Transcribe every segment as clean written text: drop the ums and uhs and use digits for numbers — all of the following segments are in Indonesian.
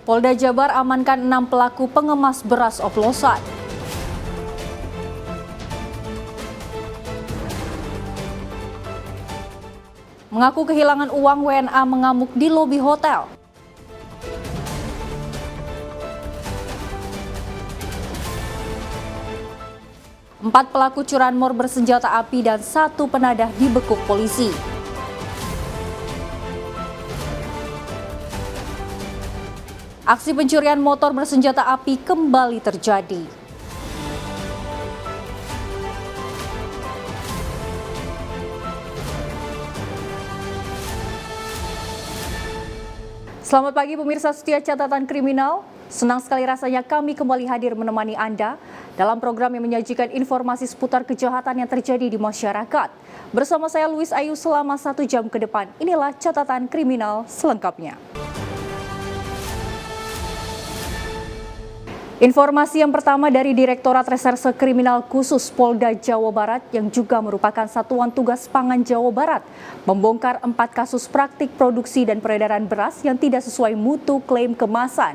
Polda Jabar amankan 6 pelaku pengemas beras oplosan. Mengaku kehilangan uang, WNA mengamuk di lobi hotel. Empat pelaku curanmor bersenjata api dan 1 penadah dibekuk polisi. Aksi pencurian motor bersenjata api kembali terjadi. Selamat pagi pemirsa setia Catatan Kriminal. Senang sekali rasanya kami kembali hadir menemani Anda dalam program yang menyajikan informasi seputar kejahatan yang terjadi di masyarakat. Bersama saya Luis Ayu selama 1 jam ke depan. Inilah Catatan Kriminal selengkapnya. Informasi yang pertama dari Direktorat Reserse Kriminal Khusus Polda Jawa Barat yang juga merupakan Satuan Tugas Pangan Jawa Barat membongkar 4 kasus praktik produksi dan peredaran beras yang tidak sesuai mutu klaim kemasan.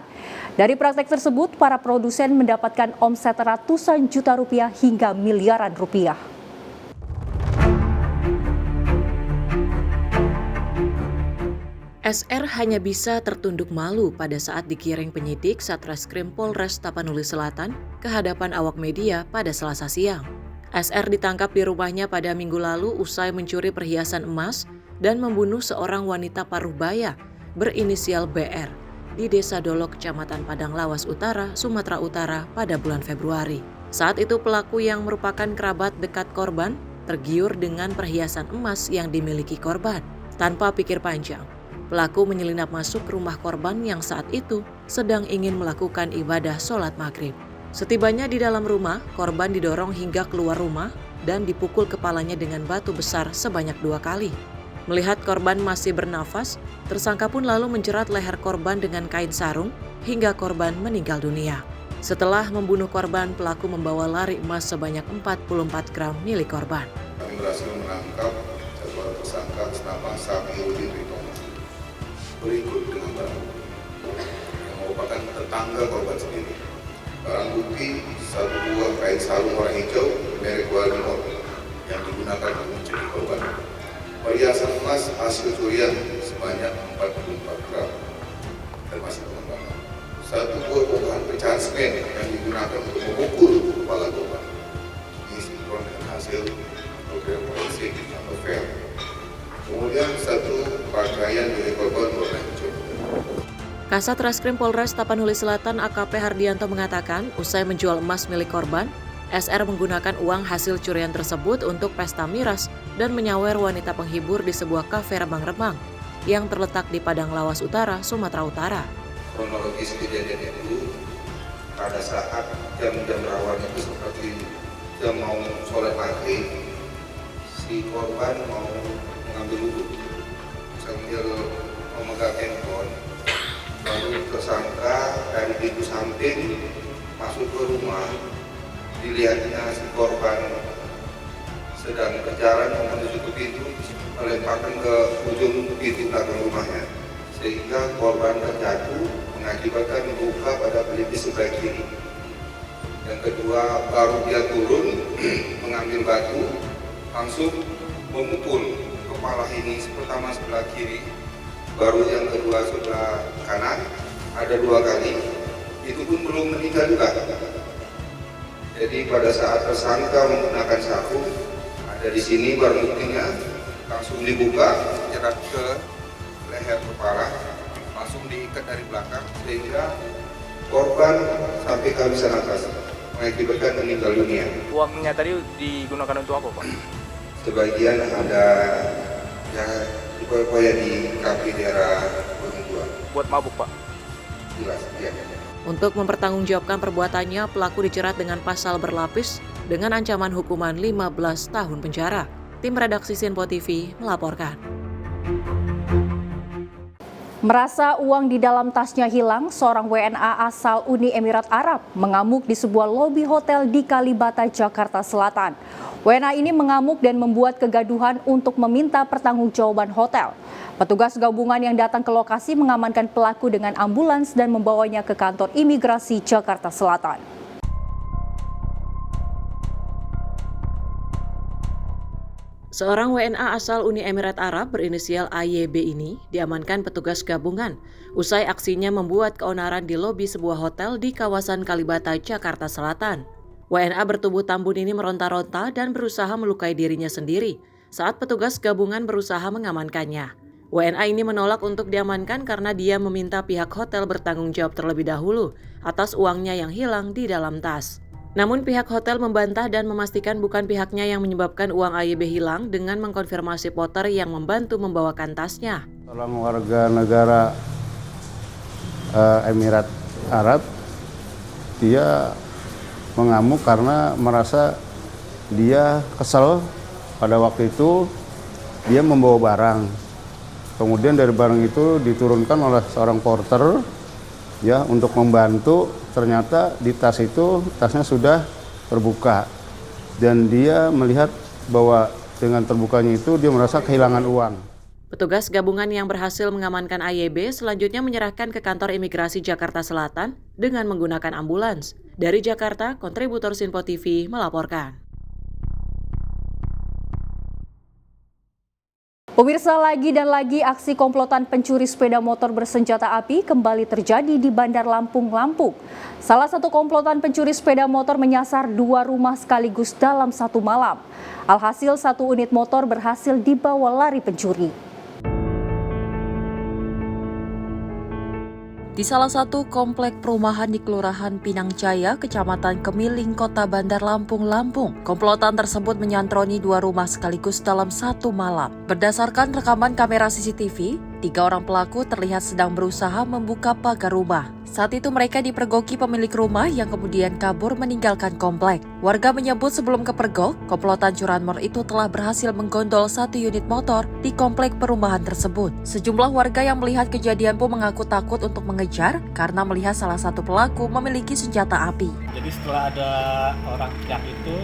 Dari praktek tersebut, para produsen mendapatkan omset ratusan juta rupiah hingga miliaran rupiah. SR hanya bisa tertunduk malu pada saat digiring penyidik Satreskrim Polres Tapanuli Selatan ke hadapan awak media pada Selasa siang. SR ditangkap di rumahnya pada Minggu lalu usai mencuri perhiasan emas dan membunuh seorang wanita paruh-baya berinisial BR di Desa Dolok, Kecamatan Padang Lawas Utara, Sumatera Utara pada bulan Februari. Saat itu pelaku yang merupakan kerabat dekat korban tergiur dengan perhiasan emas yang dimiliki korban. Tanpa pikir panjang, pelaku menyelinap masuk ke rumah korban yang saat itu sedang ingin melakukan ibadah sholat maghrib. Setibanya di dalam rumah, korban didorong hingga keluar rumah dan dipukul kepalanya dengan batu besar sebanyak 2 kali. Melihat korban masih bernafas, tersangka pun lalu menjerat leher korban dengan kain sarung hingga korban meninggal dunia. Setelah membunuh korban, pelaku membawa lari emas sebanyak 44 gram milik korban. Kami berhasil menangkap seorang tersangka atas nama Safiuddin Ritomo berikut dengan barang yang merupakan tetangga korban sendiri. Barang bukti 1 buah kain sarung warna hijau merek Walmor yang digunakan untuk mencuri korban. Perhiasan emas hasil curian sebanyak 44 gram termasuk pengembangan. 1 buah bongkahan pecahan semen yang digunakan untuk memukul kepala korban. Ini sinkron dengan hasil program forensik atau FEL. Kemudian 1 pakaian milik korban warna hijau. Kasat Reskrim Polres Tapanuli Selatan AKP Hardianto mengatakan, usai menjual emas milik korban, SR menggunakan uang hasil curian tersebut untuk pesta miras dan menyawer wanita penghibur di sebuah kafe remang-remang yang terletak di Padang Lawas Utara, Sumatera Utara. Kronologis kejadian itu pada saat jam-jam rawan itu seperti jam mau sholat maghrib, si korban mau mengambil wudhu sambil memegang handphone, lalu tersangka dari pintu samping masuk ke rumah, dilihatnya si korban sedang berjalan menuju ke pintu, melemparkan ke ujung pintu belakang rumahnya, sehingga korban terjatuh mengakibatkan luka pada pelipis sebelah kiri. Yang kedua, baru dia turun mengambil batu, langsung memukul kepala ini pertama sebelah kiri, baru yang kedua sebelah kanan, ada 2 kali, itu pun belum meninggal juga. Jadi pada saat tersangka menggunakan sarung, ada di sini barang buktinya, langsung dibuka, jerat ke leher kepala, langsung diikat dari belakang sehingga korban sampai kehabisan nafas, mengakibatkan meninggal dunia. Uangnya tadi digunakan untuk apa, Pak? Sebagian ada yang dipoya-poya di kafe daerah Gunung Dua. Buat mabuk, Pak? Jelas, ya. Untuk mempertanggungjawabkan perbuatannya, pelaku dijerat dengan pasal berlapis dengan ancaman hukuman 15 tahun penjara. Tim redaksi Sinpo TV melaporkan. Merasa uang di dalam tasnya hilang, seorang WNA asal Uni Emirat Arab mengamuk di sebuah lobi hotel di Kalibata, Jakarta Selatan. WNA ini mengamuk dan membuat kegaduhan untuk meminta pertanggungjawaban hotel. Petugas gabungan yang datang ke lokasi mengamankan pelaku dengan ambulans dan membawanya ke kantor imigrasi Jakarta Selatan. Seorang WNA asal Uni Emirat Arab berinisial AYB ini diamankan petugas gabungan usai aksinya membuat keonaran di lobi sebuah hotel di kawasan Kalibata, Jakarta Selatan. WNA bertubuh tambun ini meronta-ronta dan berusaha melukai dirinya sendiri saat petugas gabungan berusaha mengamankannya. WNA ini menolak untuk diamankan karena dia meminta pihak hotel bertanggung jawab terlebih dahulu atas uangnya yang hilang di dalam tas. Namun pihak hotel membantah dan memastikan bukan pihaknya yang menyebabkan uang AYB hilang dengan mengkonfirmasi porter yang membantu membawakan tasnya. Seorang warga negara Emirat Arab, dia mengamuk karena merasa dia kesel pada waktu itu dia membawa barang. Kemudian dari barang itu diturunkan oleh seorang porter ya untuk membantu. Ternyata di tas itu, tasnya sudah terbuka. Dan dia melihat bahwa dengan terbukanya itu dia merasa kehilangan uang. Petugas gabungan yang berhasil mengamankan AYB selanjutnya menyerahkan ke kantor imigrasi Jakarta Selatan dengan menggunakan ambulans. Dari Jakarta, kontributor Sinpo TV melaporkan. Pemirsa, lagi dan lagi aksi komplotan pencuri sepeda motor bersenjata api kembali terjadi di Bandar Lampung, Lampung. Salah satu komplotan pencuri sepeda motor menyasar 2 rumah sekaligus dalam satu malam. Alhasil 1 unit motor berhasil dibawa lari pencuri. Di salah satu komplek perumahan di Kelurahan Pinang Jaya, Kecamatan Kemiling, Kota Bandar Lampung, Lampung. Komplotan tersebut menyantroni 2 rumah sekaligus dalam satu malam. Berdasarkan rekaman kamera CCTV, 3 orang pelaku terlihat sedang berusaha membuka pagar rumah. Saat itu mereka dipergoki pemilik rumah yang kemudian kabur meninggalkan komplek. Warga menyebut sebelum kepergok, komplotan curanmor itu telah berhasil menggondol 1 unit motor di komplek perumahan tersebut. Sejumlah warga yang melihat kejadian pun mengaku takut untuk mengejar karena melihat salah satu pelaku memiliki senjata api. Jadi setelah ada orang teriak itu,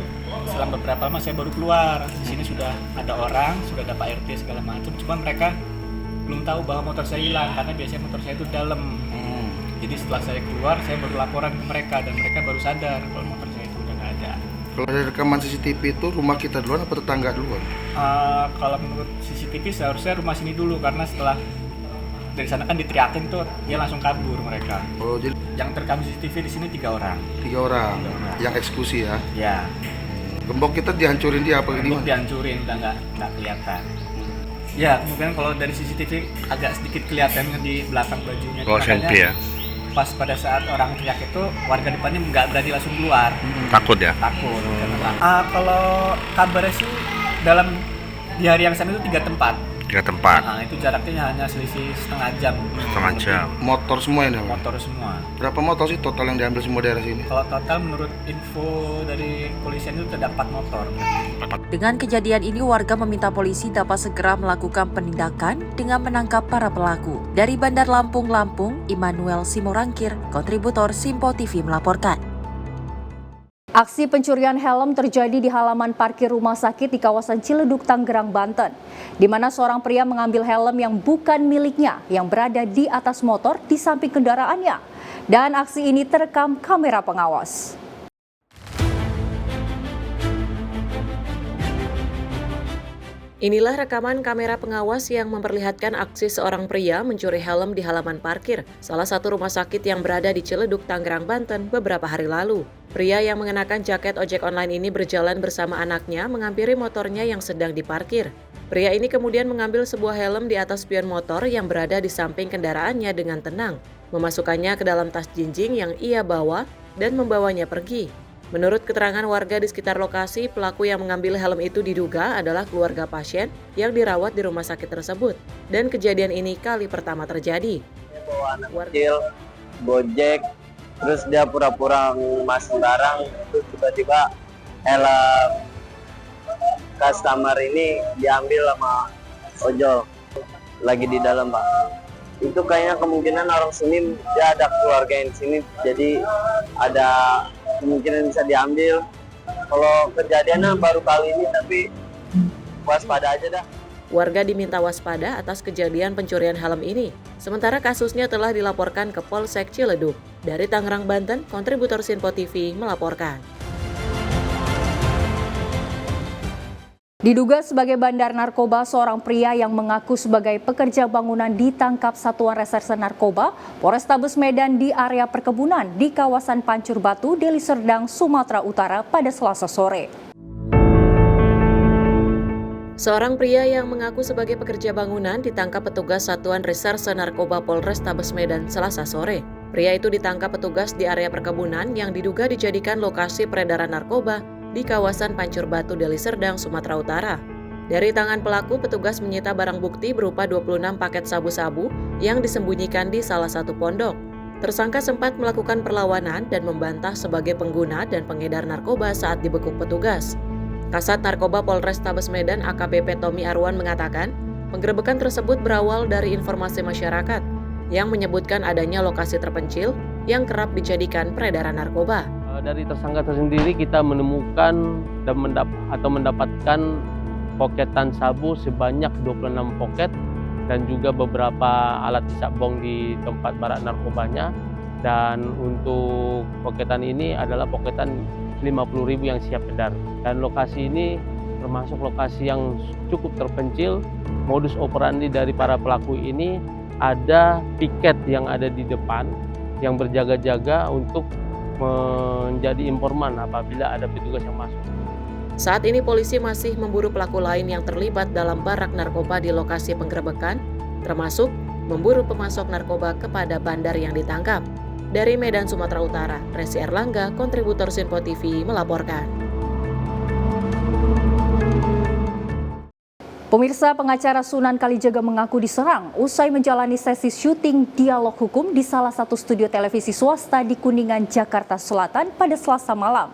selang beberapa lama saya baru keluar. Di sini sudah ada orang, sudah ada Pak RT segala macam. Cuma mereka belum tahu bahwa motor saya hilang karena biasanya motor saya itu dalam. Jadi setelah saya keluar, saya baru laporan ke mereka dan mereka baru sadar kalau motor saya itu udah nggak ada. Kalau dari rekaman CCTV itu rumah kita duluan apa tetangga duluan? Kalau menurut CCTV seharusnya rumah sini dulu karena setelah dari sana kan diteriakin tuh dia langsung kabur mereka. Oh, jadi Yang terekam CCTV di sini 3 orang. 3 orang yang eksekusi ya? Ya. Gembok kita dihancurin dia apa Gembok gimana? dihancurin, udah nggak kelihatan. Ya, kemudian kalau dari CCTV agak sedikit kelihatan di belakang bajunya. Makanya ya? pas pada saat orang teriak itu warga depannya nggak berani langsung keluar. Takut ya? Takut. Kalau kabarnya sih dalam di hari yang sama itu 3 tempat. 3 tempat. Nah, itu jaraknya hanya selisih setengah jam. Setengah jam. Motor semua ini? Motor semua. Berapa motor sih total yang diambil semua daerah sini? Kalau total menurut info dari kepolisian itu terdapat motor. Dengan kejadian ini, warga meminta polisi dapat segera melakukan penindakan dengan menangkap para pelaku. Dari Bandar Lampung, Lampung, Immanuel Simorangkir, kontributor Sinpo TV melaporkan. Aksi pencurian helm terjadi di halaman parkir rumah sakit di kawasan Ciledug, Tangerang, Banten, di mana seorang pria mengambil helm yang bukan miliknya yang berada di atas motor di samping kendaraannya. Dan aksi ini terekam kamera pengawas. Inilah rekaman kamera pengawas yang memperlihatkan aksi seorang pria mencuri helm di halaman parkir salah satu rumah sakit yang berada di Ciledug, Tangerang, Banten beberapa hari lalu. Pria yang mengenakan jaket ojek online ini berjalan bersama anaknya menghampiri motornya yang sedang diparkir. Pria ini kemudian mengambil sebuah helm di atas spion motor yang berada di samping kendaraannya dengan tenang, memasukkannya ke dalam tas jinjing yang ia bawa dan membawanya pergi. Menurut keterangan warga di sekitar lokasi, pelaku yang mengambil helm itu diduga adalah keluarga pasien yang dirawat di rumah sakit tersebut. Dan kejadian ini kali pertama terjadi. Dia bawa anak kecil, gojek, terus dia pura-pura masuk barang, terus tiba-tiba helm customer ini diambil sama ojol. Lagi di dalam, Pak. itu kayaknya kemungkinan orang sini dia ada keluarga yang di sini, jadi ada kemungkinan bisa diambil. Kalau kejadiannya baru kali ini, tapi waspada aja dah. Warga diminta waspada atas kejadian pencurian helm ini. Sementara kasusnya telah dilaporkan ke Polsek Ciledug. Dari Tangerang, Banten, kontributor Sinpo TV melaporkan. Diduga sebagai bandar narkoba, seorang pria yang mengaku sebagai pekerja bangunan ditangkap Satuan Reserse Narkoba Polrestabes Medan di area perkebunan di kawasan Pancur Batu, Deli Serdang, Sumatera Utara pada Selasa sore. Seorang pria yang mengaku sebagai pekerja bangunan ditangkap petugas Satuan Reserse Narkoba Polrestabes Medan Selasa sore. Pria itu ditangkap petugas di area perkebunan yang diduga dijadikan lokasi peredaran narkoba di kawasan Pancur Batu, Deli Serdang, Sumatera Utara. Dari tangan pelaku, petugas menyita barang bukti berupa 26 paket sabu-sabu yang disembunyikan di salah satu pondok. Tersangka sempat melakukan perlawanan dan membantah sebagai pengguna dan pengedar narkoba saat dibekuk petugas. Kasat Narkoba Polrestabes Medan AKBP Tommy Arwan mengatakan, penggerebekan tersebut berawal dari informasi masyarakat yang menyebutkan adanya lokasi terpencil yang kerap dijadikan peredaran narkoba. Dari tersangka tersendiri kita menemukan dan mendapatkan poketan sabu sebanyak 26 poket dan juga beberapa alat hisap bong di tempat barak narkobanya. Dan untuk poketan ini adalah poketan 50.000 yang siap edar. Dan lokasi ini termasuk lokasi yang cukup terpencil. Modus operandi dari para pelaku ini ada piket yang ada di depan yang berjaga-jaga untuk menjadi informan apabila ada petugas yang masuk. Saat ini polisi masih memburu pelaku lain yang terlibat dalam barak narkoba di lokasi penggerebekan, termasuk memburu pemasok narkoba kepada bandar yang ditangkap. Dari Medan, Sumatera Utara, Resi Erlangga, kontributor Sinpo TV melaporkan. Pemirsa, pengacara Sunan Kalijaga mengaku diserang usai menjalani sesi syuting dialog hukum di salah satu studio televisi swasta di Kuningan, Jakarta Selatan pada Selasa malam.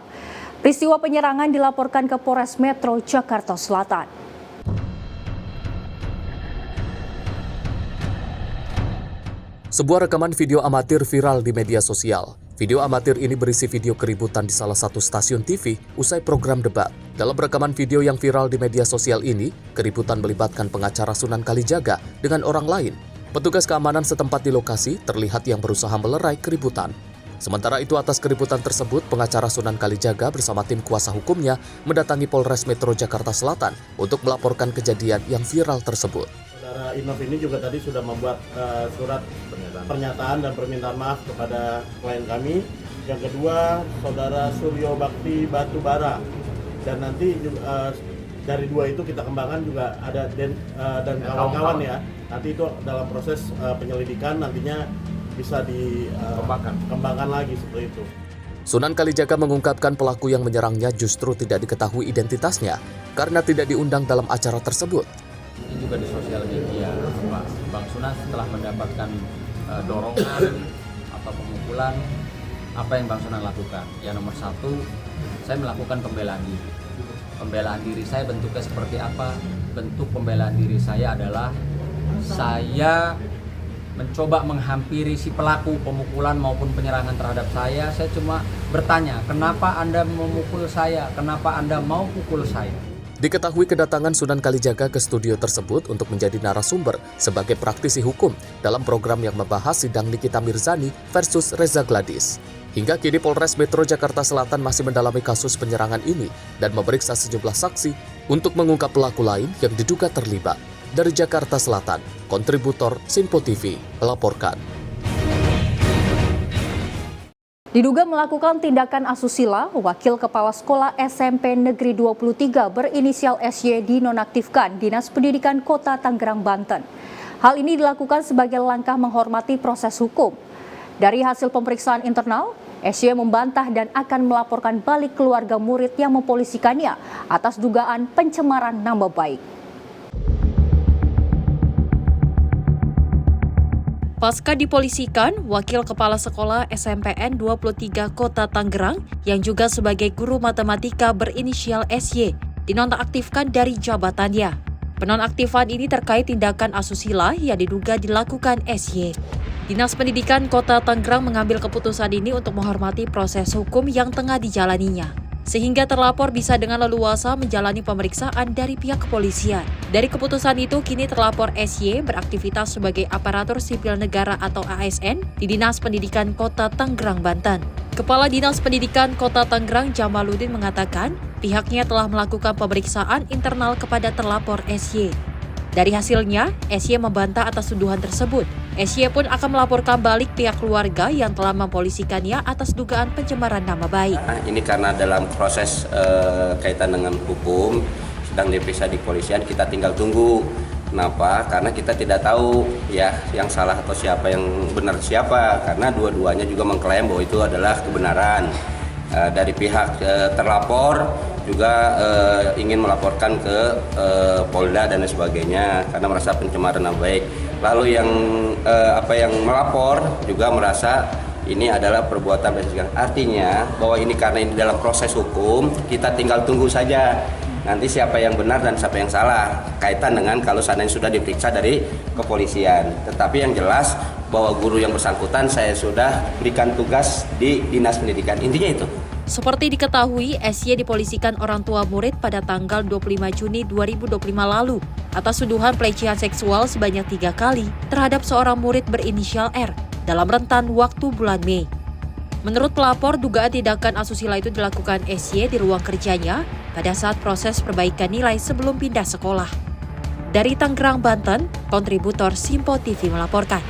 Peristiwa penyerangan dilaporkan ke Polres Metro Jakarta Selatan. Sebuah rekaman video amatir viral di media sosial. Video amatir ini berisi video keributan di salah satu stasiun TV usai program debat. Dalam rekaman video yang viral di media sosial ini, keributan melibatkan pengacara Sunan Kalijaga dengan orang lain. Petugas keamanan setempat di lokasi terlihat yang berusaha melerai keributan. Sementara itu, atas keributan tersebut, pengacara Sunan Kalijaga bersama tim kuasa hukumnya mendatangi Polres Metro Jakarta Selatan untuk melaporkan kejadian yang viral tersebut. Saudara Inov ini juga tadi sudah membuat surat pernyataan dan permintaan maaf kepada klien kami. Yang kedua, Saudara Suryo Bakti Batubara. Dan nanti dari dua itu kita kembangkan juga ada dan kawan-kawan ya. Nanti itu dalam proses penyelidikan nantinya bisa dikembangkan lagi seperti itu. Sunan Kalijaga mengungkapkan pelaku yang menyerangnya justru tidak diketahui identitasnya karena tidak diundang dalam acara tersebut. Ini juga di sosial media, Bang Sunan setelah mendapatkan dorongan atau pemukulan, apa yang Bang Sunan lakukan? Yang nomor satu, saya melakukan pembelaan diri. Pembelaan diri saya bentuknya seperti apa? Bentuk pembelaan diri saya adalah saya mencoba menghampiri si pelaku pemukulan maupun penyerangan terhadap saya. Saya cuma bertanya, kenapa Anda memukul saya? Kenapa Anda mau pukul saya? Diketahui kedatangan Sunan Kalijaga ke studio tersebut untuk menjadi narasumber sebagai praktisi hukum dalam program yang membahas sidang Nikita Mirzani versus Reza Gladys. Hingga kini Polres Metro Jakarta Selatan masih mendalami kasus penyerangan ini dan memeriksa sejumlah saksi untuk mengungkap pelaku lain yang diduga terlibat. Dari Jakarta Selatan, kontributor Sinpo TV melaporkan. Diduga melakukan tindakan asusila, Wakil Kepala Sekolah SMP Negeri 23 berinisial SY dinonaktifkan Dinas Pendidikan Kota Tangerang, Banten. Hal ini dilakukan sebagai langkah menghormati proses hukum. Dari hasil pemeriksaan internal, SY membantah dan akan melaporkan balik keluarga murid yang mempolisikannya atas dugaan pencemaran nama baik. Pasca dipolisikan, Wakil Kepala Sekolah SMPN 23 Kota Tangerang yang juga sebagai guru matematika berinisial SY dinonaktifkan dari jabatannya. Penonaktifan ini terkait tindakan asusila yang diduga dilakukan SY. Dinas Pendidikan Kota Tangerang mengambil keputusan ini untuk menghormati proses hukum yang tengah dijalaninya, sehingga terlapor bisa dengan leluasa menjalani pemeriksaan dari pihak kepolisian. Dari keputusan itu, kini terlapor SY beraktivitas sebagai aparatur sipil negara atau ASN di Dinas Pendidikan Kota Tangerang, Banten. Kepala Dinas Pendidikan Kota Tangerang Jamaluddin mengatakan, pihaknya telah melakukan pemeriksaan internal kepada terlapor SY. Dari hasilnya, SY membantah atas tuduhan tersebut. SY pun akan melaporkan balik pihak keluarga yang telah mempolisikannya atas dugaan pencemaran nama baik. Ini karena dalam proses kaitan dengan hukum sedang diperiksa di kepolisian, kita tinggal tunggu. Kenapa? Karena kita tidak tahu ya yang salah atau siapa yang benar siapa, karena dua-duanya juga mengklaim bahwa itu adalah kebenaran. Dari pihak terlapor juga ingin melaporkan ke Polda dan sebagainya karena merasa pencemaran nama baik. Lalu yang melapor juga merasa ini adalah perbuatan bersih. Artinya bahwa ini karena ini dalam proses hukum, kita tinggal tunggu saja nanti siapa yang benar dan siapa yang salah kaitan dengan kalau seandainya sudah diperiksa dari kepolisian. Tetapi yang jelas bahwa guru yang bersangkutan saya sudah berikan tugas di Dinas Pendidikan. Intinya itu. Seperti diketahui, SY dipolisikan orang tua murid pada tanggal 25 Juni 2025 lalu atas tuduhan pelecehan seksual sebanyak 3 kali terhadap seorang murid berinisial R dalam rentan waktu bulan Mei. Menurut pelapor, dugaan tindakan asusila itu dilakukan SY di ruang kerjanya pada saat proses perbaikan nilai sebelum pindah sekolah. Dari Tangerang, Banten, kontributor Simpo TV melaporkan.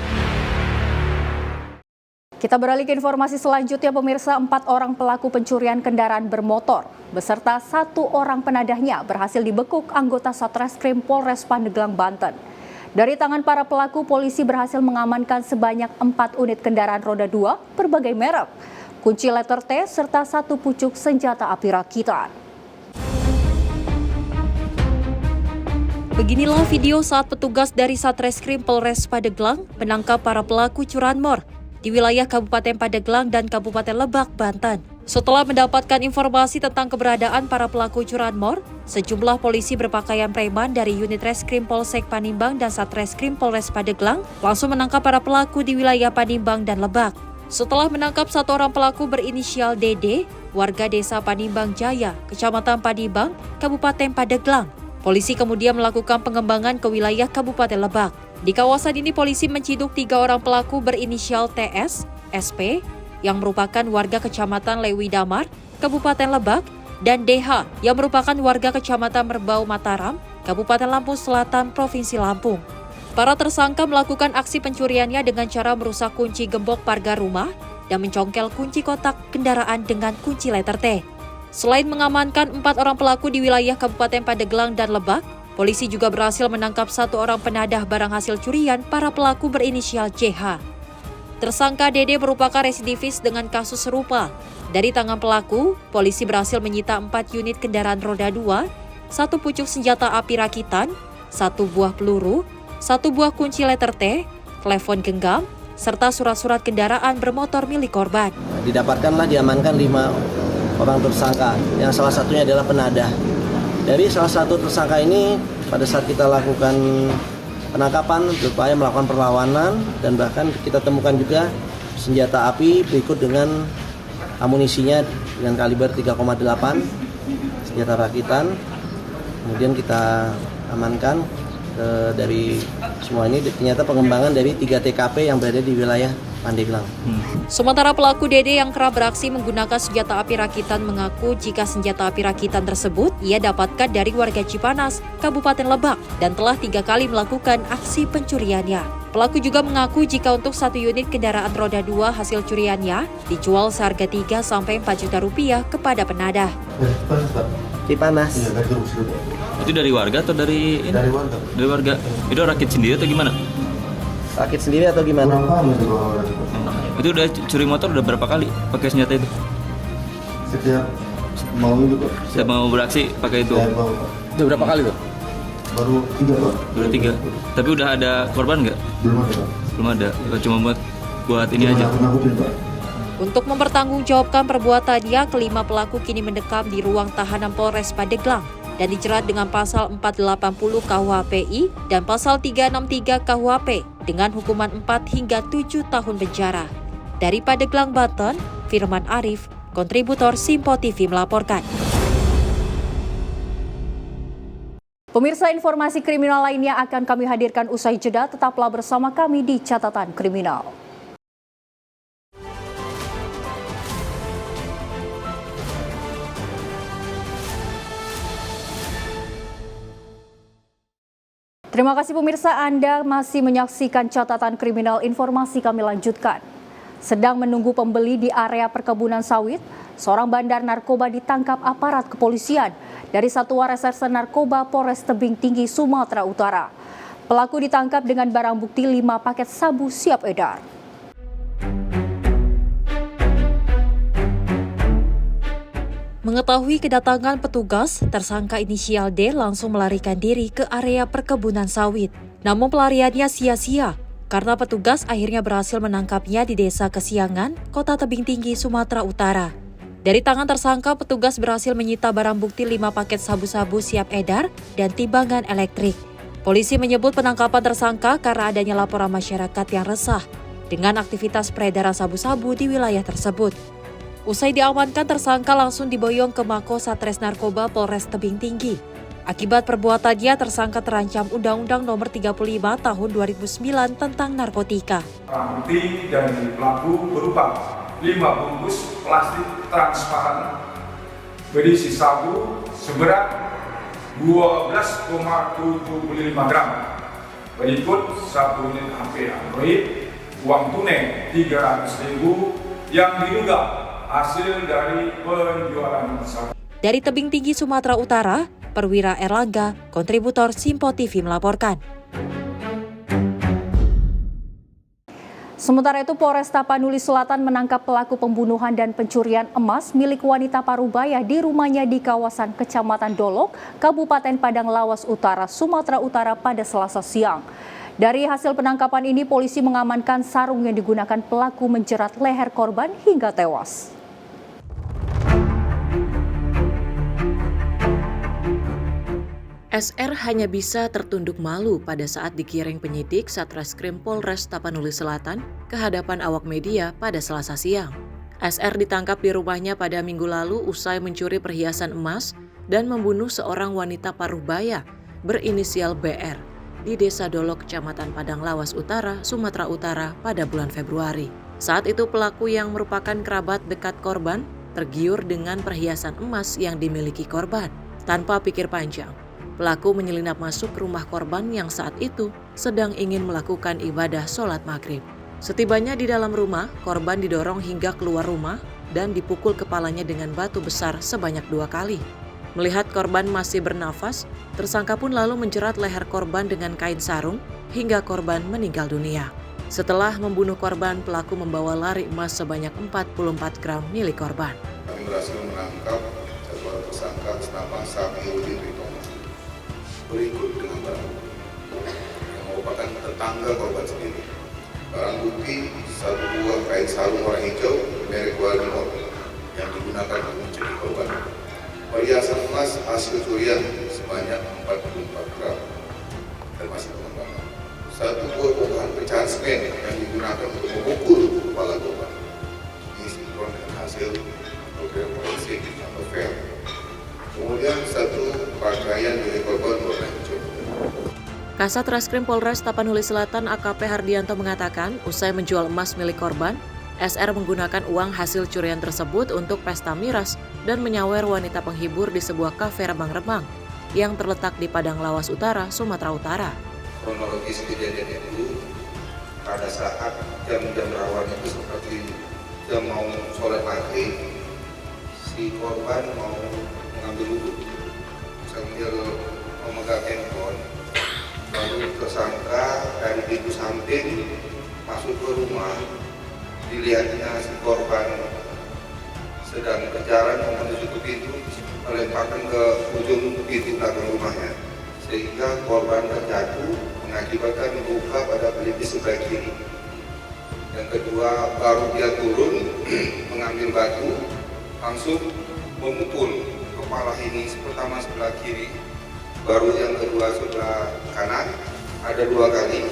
Kita beralih ke informasi selanjutnya, pemirsa. 4 orang pelaku pencurian kendaraan bermotor beserta 1 orang penadahnya berhasil dibekuk anggota Satreskrim Polres Pandeglang, Banten. Dari tangan para pelaku, polisi berhasil mengamankan sebanyak 4 unit kendaraan roda 2 berbagai merek, kunci letter T, serta 1 pucuk senjata api rakitan. Beginilah video saat petugas dari Satreskrim Polres Pandeglang menangkap para pelaku curanmor di wilayah Kabupaten Pandeglang dan Kabupaten Lebak, Banten. Setelah mendapatkan informasi tentang keberadaan para pelaku curanmor, sejumlah polisi berpakaian preman dari unit Reskrim Polsek Panimbang dan Satreskrim Polres Pandeglang langsung menangkap para pelaku di wilayah Panimbang dan Lebak. Setelah menangkap 1 orang pelaku berinisial DD, warga desa Panimbang Jaya, Kecamatan Panimbang, Kabupaten Pandeglang, polisi kemudian melakukan pengembangan ke wilayah Kabupaten Lebak. Di kawasan ini polisi menciduk 3 orang pelaku berinisial TS, SP, yang merupakan warga Kecamatan Lewi Damar, Kabupaten Lebak, dan DH yang merupakan warga Kecamatan Merbau Mataram, Kabupaten Lampung Selatan, Provinsi Lampung. Para tersangka melakukan aksi pencuriannya dengan cara merusak kunci gembok pagar rumah dan mencongkel kunci kotak kendaraan dengan kunci letter T. Selain mengamankan 4 orang pelaku di wilayah Kabupaten Pandeglang dan Lebak, polisi juga berhasil menangkap 1 orang penadah barang hasil curian para pelaku berinisial CH. Tersangka DD merupakan residivis dengan kasus serupa. Dari tangan pelaku, polisi berhasil menyita 4 unit kendaraan roda 2, 1 pucuk senjata api rakitan, 1 buah peluru, 1 buah kunci letter T, telepon genggam, serta surat-surat kendaraan bermotor milik korban. Didapatkanlah diamankan 5 orang tersangka, yang salah satunya adalah penadah. Dari salah satu tersangka ini, pada saat kita lakukan penangkapan, berupaya melakukan perlawanan, dan bahkan kita temukan juga senjata api berikut dengan amunisinya dengan kaliber 3,8, senjata rakitan. Kemudian kita amankan dari semua ini, ternyata pengembangan dari 3 TKP yang berada di wilayah Pandeglang. Sementara pelaku DD yang kerap beraksi menggunakan senjata api rakitan mengaku jika senjata api rakitan tersebut ia dapatkan dari warga Cipanas, Kabupaten Lebak, dan telah 3 kali melakukan aksi pencuriannya. Pelaku juga mengaku jika untuk 1 unit kendaraan roda 2 hasil curiannya dijual seharga 3 sampai 4 juta rupiah kepada penadah. Cipanas. Itu dari warga atau dari ini? Dari warga. Dari warga. Itu rakit sendiri atau gimana? Rakit sendiri atau gimana? Itu udah curi motor udah berapa kali pakai senjata itu? Setiap mau itu Pak. Setiap mau beraksi pakai itu. Udah berapa kali Pak? Baru 3 Pak. Baru 3. Tapi udah ada korban nggak? Belum ada Pak. Belum ada. Cuma buat ini aja. Untuk mempertanggungjawabkan perbuatannya, kelima pelaku kini mendekam di ruang tahanan Polres Pandeglang. dan dijerat dengan pasal 480 KUHPI dan pasal 363 KUHP dengan hukuman 4 hingga 7 tahun penjara. Dari Pandeglang, Banten, Firman Arif, kontributor Simpo TV melaporkan. Pemirsa, informasi kriminal lainnya akan kami hadirkan usai jeda. Tetaplah bersama kami di Catatan Kriminal. Terima kasih pemirsa, Anda masih menyaksikan Catatan Kriminal. Informasi kami lanjutkan. Sedang menunggu pembeli di area perkebunan sawit, seorang bandar narkoba ditangkap aparat kepolisian dari Satuan Reserse Narkoba Polres Tebing Tinggi, Sumatera Utara. Pelaku ditangkap dengan barang bukti 5 paket sabu siap edar. Mengetahui kedatangan petugas, tersangka inisial D langsung melarikan diri ke area perkebunan sawit. Namun pelariannya sia-sia karena petugas akhirnya berhasil menangkapnya di Desa Kesiangan, Kota Tebing Tinggi, Sumatera Utara. Dari tangan tersangka, petugas berhasil menyita barang bukti 5 paket sabu-sabu siap edar dan timbangan elektrik. Polisi menyebut penangkapan tersangka karena adanya laporan masyarakat yang resah dengan aktivitas peredaran sabu-sabu di wilayah tersebut. Usai diamankan, tersangka langsung diboyong ke Mako Satres Narkoba Polres Tebing Tinggi. Akibat perbuatannya, tersangka terancam Undang-Undang Nomor 35 Tahun 2009 tentang narkotika. Barang bukti dari pelaku berupa 5 bungkus plastik transparan berisi sabu seberat 12,75 gram. Berikut sabu unit HP Android, uang tunai 300.000 yang diduga hasil dari penjualan sabu. Dari Tebing Tinggi, Sumatera Utara, Perwira Erlangga, kontributor Simpo TV melaporkan. Sementara itu, Polres Tapanuli Selatan menangkap pelaku pembunuhan dan pencurian emas milik wanita Parubaya di rumahnya di kawasan Kecamatan Dolok, Kabupaten Padang Lawas Utara, Sumatera Utara pada Selasa siang. Dari hasil penangkapan ini, polisi mengamankan sarung yang digunakan pelaku menjerat leher korban hingga tewas. SR hanya bisa tertunduk malu pada saat digiring penyidik Satreskrim Polres Tapanuli Selatan ke hadapan awak media pada Selasa siang. SR ditangkap di rumahnya pada Minggu lalu usai mencuri perhiasan emas dan membunuh seorang wanita Parubaya berinisial BR di Desa Dolok, Kecamatan Padang Lawas Utara, Sumatera Utara pada bulan Februari. Saat itu pelaku yang merupakan kerabat dekat korban tergiur dengan perhiasan emas yang dimiliki korban. Tanpa pikir panjang, pelaku menyelinap masuk ke rumah korban yang saat itu sedang ingin melakukan ibadah sholat maghrib. Setibanya di dalam rumah, korban didorong hingga keluar rumah dan dipukul kepalanya dengan batu besar sebanyak 2 kali. Melihat korban masih bernafas, tersangka pun lalu menjerat leher korban dengan kain sarung hingga korban meninggal dunia. Setelah membunuh korban, pelaku membawa lari emas sebanyak 44 gram milik korban. Kami berhasil menangkap seorang tersangka bernama Safiuddin Ritomo. Berikut dengan barang yang merupakan tetangga korban sendiri. Barang bukti 1 buah kain sarung warna hijau merek Walmart yang digunakan untuk mencuri korban. Perhiasan emas hasil curian sebanyak 44 gram termasuk pengembangan. 1 buah bongkahan pecahan semen yang digunakan untuk memukul kepala korban. Ini sinkron dengan hasil program forensik atau FER. Kemudian 1 pakaian milik korban warna hijau. Kasat Reskrim Polres Tapanuli Selatan AKP Hardianto mengatakan, usai menjual emas milik korban, SR menggunakan uang hasil curian tersebut untuk pesta miras dan menyawer wanita penghibur di sebuah kafe remang-remang yang terletak di Padang Lawas Utara, Sumatera Utara. Kronologis kejadian itu pada saat jam-jam rawan itu seperti jam mau sholat maghrib, si korban mau mengambil wudhu sambil memegang handphone. Lalu tersangka dari pintu samping masuk ke rumah, dilihatnya si korban sedang berjalan menuju ke pintu, melemparkan ke ujung pintu belakang rumahnya, sehingga korban terjatuh mengakibatkan luka pada pelipis sebelah kiri. Yang kedua, baru dia turun mengambil batu, langsung memukul kepala ini pertama sebelah kiri, baru yang kedua sebelah kanan, ada 2 kali,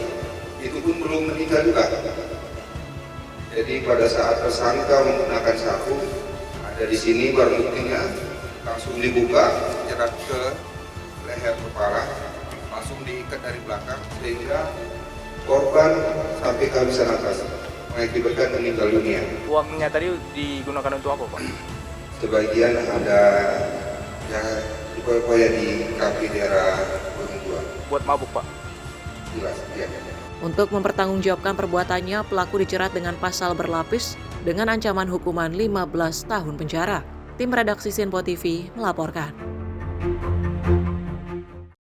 itu pun belum meninggal juga. Jadi pada saat tersangka menggunakan sapu, ada di sini barang buktinya, langsung dibuka, jerat ke leher kepala, langsung diikat dari belakang, sehingga korban sampai kehabisan nafas, mengakibatkan meninggal dunia. Uangnya tadi digunakan untuk apa, Pak? Sebagian ada yang upaya di kaki daerah Gunung Tua. Buat mabuk, Pak? Jelas, iya. Untuk mempertanggungjawabkan perbuatannya, pelaku dijerat dengan pasal berlapis dengan ancaman hukuman 15 tahun penjara. Tim redaksi Sinpo TV melaporkan.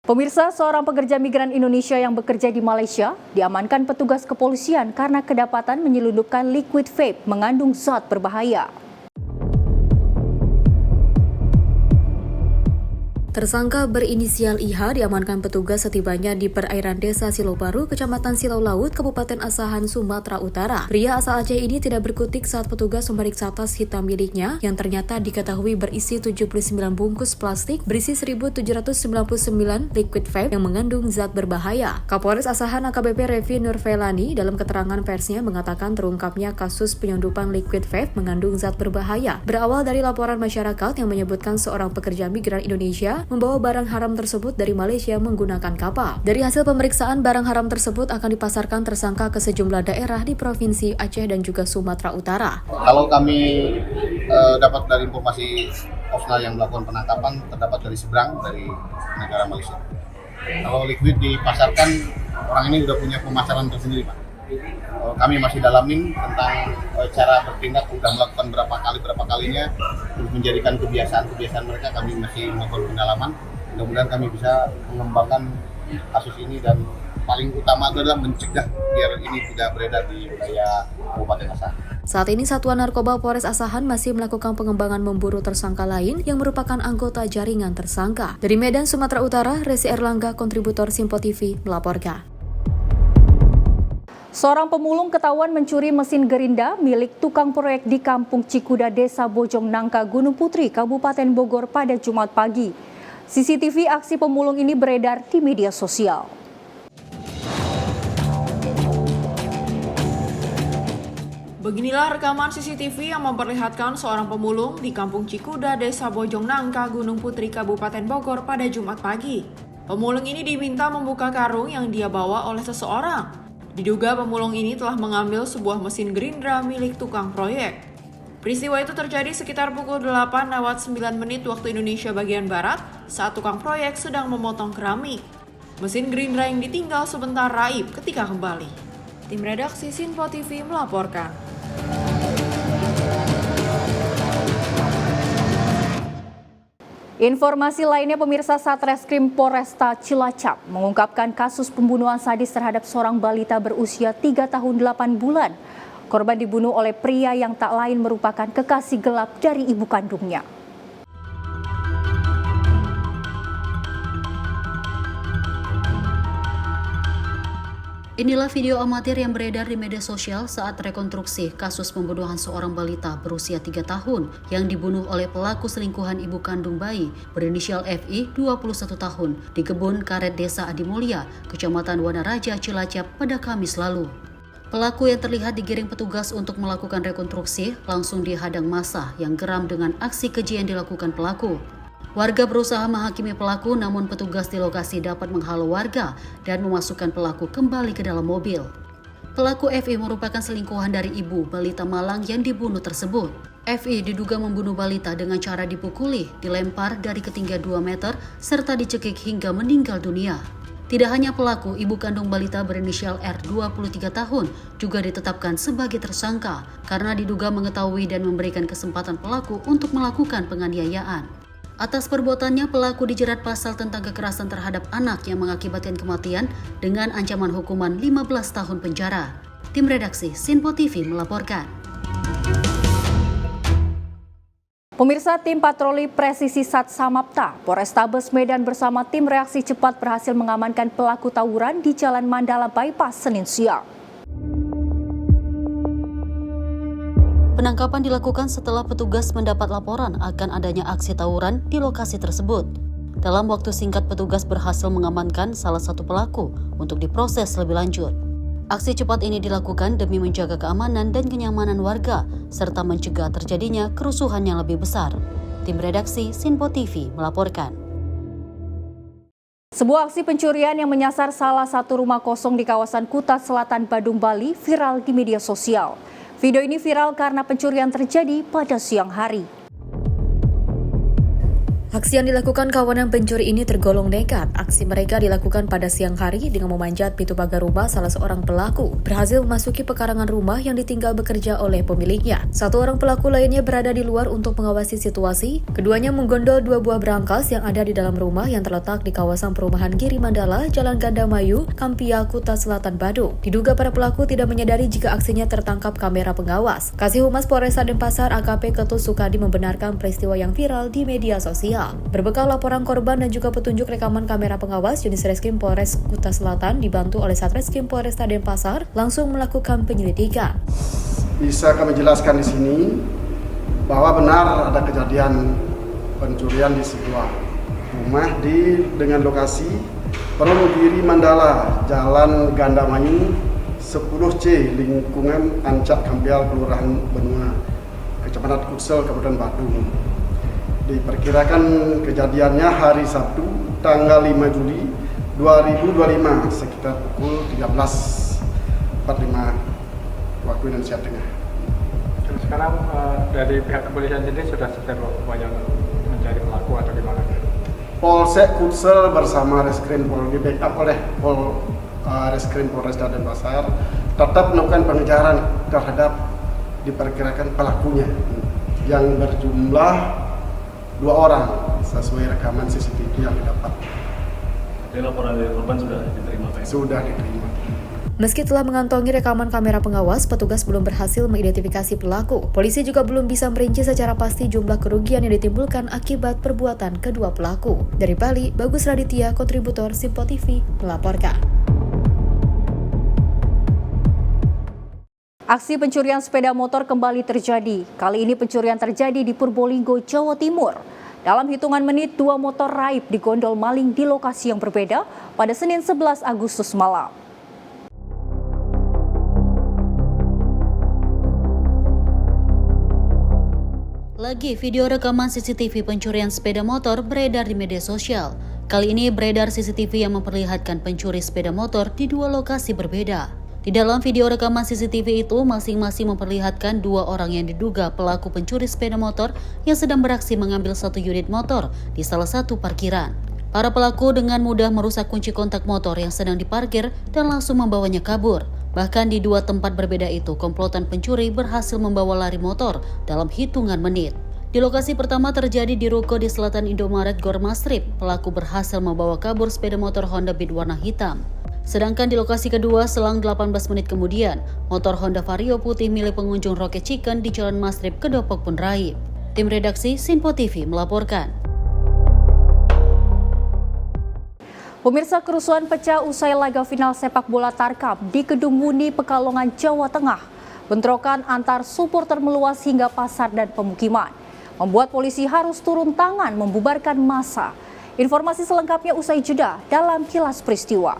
Pemirsa, seorang pekerja migran Indonesia yang bekerja di Malaysia diamankan petugas kepolisian karena kedapatan menyelundupkan liquid vape mengandung zat berbahaya. Tersangka berinisial IH diamankan petugas setibanya di perairan Desa Silau Baru, Kecamatan Silau Laut, Kabupaten Asahan, Sumatera Utara. Pria asal Aceh ini tidak berkutik saat petugas memeriksa tas hitam miliknya yang ternyata diketahui berisi 79 bungkus plastik berisi 1.799 liquid vape yang mengandung zat berbahaya. Kapolres Asahan AKBP Revi Nurvelani dalam keterangan persnya mengatakan terungkapnya kasus penyelundupan liquid vape mengandung zat berbahaya berawal dari laporan masyarakat yang menyebutkan seorang pekerja migran Indonesia membawa barang haram tersebut dari Malaysia menggunakan kapal. Dari hasil pemeriksaan, barang haram tersebut akan dipasarkan tersangka ke sejumlah daerah di Provinsi Aceh dan juga Sumatera Utara. Kalau kami dapat dari informasi Osna yang melakukan penangkapan terdapat dari seberang dari negara Malaysia. Kalau liquid dipasarkan, orang ini sudah punya pemasaran tersendiri, Pak. Kami masih dalamin tentang cara bertindak, sudah melakukan berapa kalinya untuk menjadikan kebiasaan mereka. Kami masih melakukan pendalaman. Mudah-mudahan kami bisa mengembangkan kasus ini dan paling utama adalah mencegah biar ini tidak beredar di wilayah Kabupaten Asahan. Saat ini Satuan Narkoba Polres Asahan masih melakukan pengembangan memburu tersangka lain yang merupakan anggota jaringan tersangka. Dari Medan, Sumatera Utara, Resi Erlangga, kontributor Sinpo TV melaporkan. Seorang pemulung ketahuan mencuri mesin gerinda milik tukang proyek di Kampung Cikuda, Desa Bojong Nangka, Gunung Putri, Kabupaten Bogor pada Jumat pagi. CCTV aksi pemulung ini beredar di media sosial. Beginilah rekaman CCTV yang memperlihatkan seorang pemulung di Kampung Cikuda, Desa Bojong Nangka, Gunung Putri, Kabupaten Bogor pada Jumat pagi. Pemulung ini diminta membuka karung yang dia bawa oleh seseorang. Diduga pemulung ini telah mengambil sebuah mesin gerindra milik tukang proyek. Peristiwa itu terjadi sekitar pukul 8:09 waktu Indonesia bagian Barat saat tukang proyek sedang memotong keramik. Mesin gerindra yang ditinggal sebentar raib ketika kembali. Tim redaksi Sinpo TV melaporkan. Informasi lainnya, pemirsa, Satreskrim Polresta Cilacap mengungkapkan kasus pembunuhan sadis terhadap seorang balita berusia 3 tahun 8 bulan. Korban dibunuh oleh pria yang tak lain merupakan kekasih gelap dari ibu kandungnya. Inilah video amatir yang beredar di media sosial saat rekonstruksi kasus pembunuhan seorang balita berusia 3 tahun yang dibunuh oleh pelaku selingkuhan ibu kandung bayi berinisial FI 21 tahun di kebun karet Desa Adimulya, Kecamatan Wanaraja, Cilacap pada Kamis lalu. Pelaku yang terlihat digiring petugas untuk melakukan rekonstruksi langsung dihadang massa yang geram dengan aksi keji yang dilakukan pelaku. Warga berusaha menghakimi pelaku, namun petugas di lokasi dapat menghalau warga dan memasukkan pelaku kembali ke dalam mobil. Pelaku FI merupakan selingkuhan dari ibu balita Malang yang dibunuh tersebut. FI diduga membunuh balita dengan cara dipukuli, dilempar dari ketinggian 2 meter, serta dicekik hingga meninggal dunia. Tidak hanya pelaku, ibu kandung balita berinisial R 23 tahun juga ditetapkan sebagai tersangka karena diduga mengetahui dan memberikan kesempatan pelaku untuk melakukan penganiayaan. Atas perbuatannya, pelaku dijerat pasal tentang kekerasan terhadap anak yang mengakibatkan kematian dengan ancaman hukuman 15 tahun penjara. Tim redaksi Sinpo TV melaporkan. Pemirsa, tim patroli presisi Sat Samapta Polrestabes Medan bersama tim reaksi cepat berhasil mengamankan pelaku tawuran di Jalan Mandala Bypass Senin siang. Penangkapan dilakukan setelah petugas mendapat laporan akan adanya aksi tawuran di lokasi tersebut. Dalam waktu singkat, petugas berhasil mengamankan salah satu pelaku untuk diproses lebih lanjut. Aksi cepat ini dilakukan demi menjaga keamanan dan kenyamanan warga, serta mencegah terjadinya kerusuhan yang lebih besar. Tim redaksi Sinpo TV melaporkan. Sebuah aksi pencurian yang menyasar salah satu rumah kosong di kawasan Kuta Selatan, Badung, Bali viral di media sosial. Video ini viral karena pencurian terjadi pada siang hari. Aksi yang dilakukan kawanan pencuri ini tergolong nekat. Aksi mereka dilakukan pada siang hari dengan memanjat pintu pagar rumah salah seorang pelaku. Berhasil memasuki pekarangan rumah yang ditinggal bekerja oleh pemiliknya. Satu orang pelaku lainnya berada di luar untuk mengawasi situasi. Keduanya menggondol 2 buah berangkas yang ada di dalam rumah yang terletak di kawasan perumahan Giri Mandala, Jalan Gandamayu, Kampia, Kuta Selatan, Badung. Diduga para pelaku tidak menyadari jika aksinya tertangkap kamera pengawas. Kasih Humas Polresta Denpasar AKP Ketut Sukadi membenarkan peristiwa yang viral di media sosial. Berbekal laporan korban dan juga petunjuk rekaman kamera pengawas, unit Reskrim Polres Kuta Selatan dibantu oleh Satreskrim Polresta Denpasar langsung melakukan penyelidikan. Bisa kami jelaskan di sini bahwa benar ada kejadian pencurian di sebuah rumah dengan lokasi Perum Giri Mandala, Jalan Gandamayu 10C, lingkungan Ancak Kampial, Kelurahan Benua, Kecamatan Kutsel, Kabupaten Badung. Diperkirakan kejadiannya hari Sabtu tanggal 5 Juli 2025 sekitar pukul 13.45 waktu Indonesia Tengah. Sekarang dari pihak kepolisian sendiri sudah seter upaya mencari pelaku atau gimana? Polsek Kutsel bersama Reskrim Polri di backup oleh Reskrim Polresta Denpasar tetap melakukan pengejaran terhadap diperkirakan pelakunya yang berjumlah 2 orang sesuai rekaman CCTV yang didapat. Jadi laporan dari korban sudah diterima, Pak? Sudah diterima. Meski telah mengantongi rekaman kamera pengawas, petugas belum berhasil mengidentifikasi pelaku. Polisi juga belum bisa merinci secara pasti jumlah kerugian yang ditimbulkan akibat perbuatan kedua pelaku. Dari Bali, Bagus Raditya, kontributor Sinpo TV, melaporkan. Aksi pencurian sepeda motor kembali terjadi. Kali ini pencurian terjadi di Purbolinggo, Jawa Timur. Dalam hitungan menit, 2 motor raib digondol maling di lokasi yang berbeda pada Senin 11 Agustus malam. Lagi video rekaman CCTV pencurian sepeda motor beredar di media sosial. Kali ini beredar CCTV yang memperlihatkan pencuri sepeda motor di 2 lokasi berbeda. Di dalam video rekaman CCTV itu, masing-masing memperlihatkan 2 orang yang diduga pelaku pencuri sepeda motor yang sedang beraksi mengambil 1 unit motor di salah satu parkiran. Para pelaku dengan mudah merusak kunci kontak motor yang sedang diparkir dan langsung membawanya kabur. Bahkan di 2 tempat berbeda itu, komplotan pencuri berhasil membawa lari motor dalam hitungan menit. Di lokasi pertama terjadi di ruko di selatan Indomaret Gor Mastrip, pelaku berhasil membawa kabur sepeda motor Honda Beat warna hitam. Sedangkan di lokasi kedua, selang 18 menit kemudian, motor Honda Vario putih milik pengunjung Rocket Chicken di Jalan Mastrip Kedopok pun raib. Tim redaksi Sinpo TV melaporkan. Pemirsa, kerusuhan pecah usai laga final sepak bola Tarkam di Kedung Muni, Pekalongan, Jawa Tengah. Bentrokan antar supporter meluas hingga pasar dan pemukiman, membuat polisi harus turun tangan membubarkan massa. Informasi selengkapnya usai jeda dalam Kilas Peristiwa.